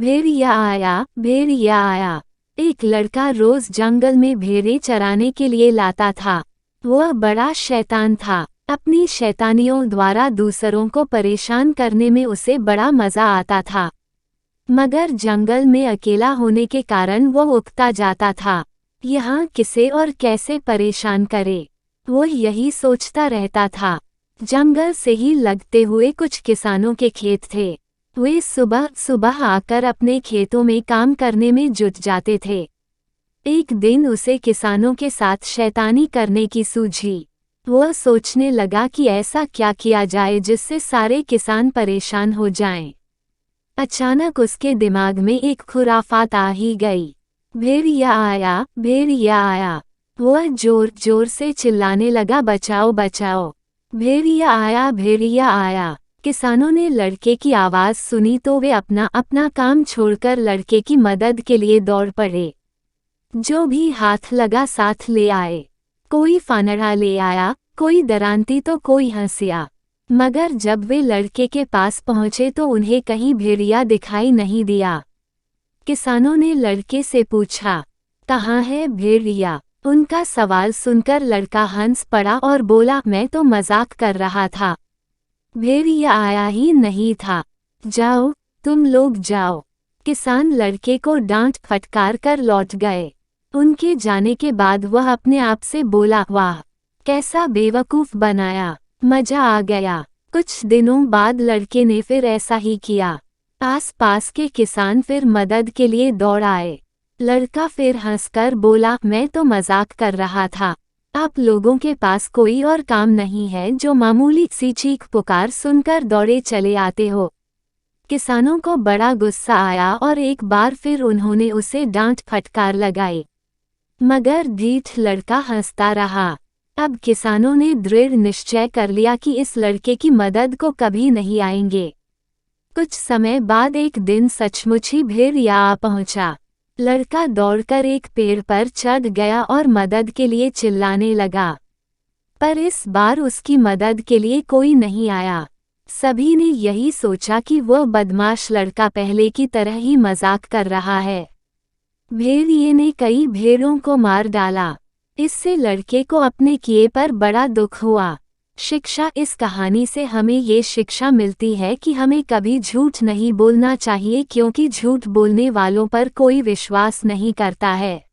भेड़िया आया, भेड़िया आया। एक लड़का रोज जंगल में भेड़ें चराने के लिए लाता था। वह बड़ा शैतान था। अपनी शैतानियों द्वारा दूसरों को परेशान करने में उसे बड़ा मजा आता था। मगर जंगल में अकेला होने के कारण वह उकता जाता था। यहाँ किसे और कैसे परेशान करे, वो यही सोचता रहता था। जंगल से ही लगते हुए कुछ किसानों के खेत थे। वे सुबह सुबह आकर अपने खेतों में काम करने में जुट जाते थे। एक दिन उसे किसानों के साथ शैतानी करने की सूझी। वह सोचने लगा कि ऐसा क्या किया जाए जिससे सारे किसान परेशान हो जाएं। अचानक उसके दिमाग में एक खुराफात आ ही गई। भेड़िया आया, भेड़िया आया। वह जोर जोर से चिल्लाने लगा, बचाओ बचाओ, भेड़िया आया, भेड़िया आया। किसानों ने लड़के की आवाज़ सुनी तो वे अपना अपना काम छोड़कर लड़के की मदद के लिए दौड़ पड़े। जो भी हाथ लगा साथ ले आए। कोई फानड़ा ले आया, कोई दरांती तो कोई हंसिया। मगर जब वे लड़के के पास पहुंचे तो उन्हें कहीं भेड़िया दिखाई नहीं दिया। किसानों ने लड़के से पूछा, कहाँ है भेड़िया? उनका सवाल सुनकर लड़का हंस पड़ा और बोला, मैं तो मजाक कर रहा था, भेड़िया आया ही नहीं था। जाओ, तुम लोग जाओ। किसान लड़के को डांट फटकार कर लौट गए। उनके जाने के बाद वह अपने आप से बोला, वाह, कैसा बेवकूफ़ बनाया, मजा आ गया। कुछ दिनों बाद लड़के ने फिर ऐसा ही किया। आस पास के किसान फिर मदद के लिए दौड़ आए। लड़का फिर हंसकर बोला, मैं तो मजाक कर रहा था। आप लोगों के पास कोई और काम नहीं है जो मामूली सी चीख पुकार सुनकर दौड़े चले आते हो। किसानों को बड़ा गुस्सा आया और एक बार फिर उन्होंने उसे डांट फटकार लगाई। मगर ढीठ लड़का हंसता रहा। अब किसानों ने दृढ़ निश्चय कर लिया कि इस लड़के की मदद को कभी नहीं आएंगे। कुछ समय बाद एक दिन सचमुच ही भेड़िया आ पहुंचा। लड़का दौड़कर एक पेड़ पर चढ़ गया और मदद के लिए चिल्लाने लगा। पर इस बार उसकी मदद के लिए कोई नहीं आया। सभी ने यही सोचा कि वह बदमाश लड़का पहले की तरह ही मजाक कर रहा है। भेड़िए ने कई भेड़ों को मार डाला। इससे लड़के को अपने किए पर बड़ा दुख हुआ। शिक्षा, इस कहानी से हमें ये शिक्षा मिलती है कि हमें कभी झूठ नहीं बोलना चाहिए, क्योंकि झूठ बोलने वालों पर कोई विश्वास नहीं करता है।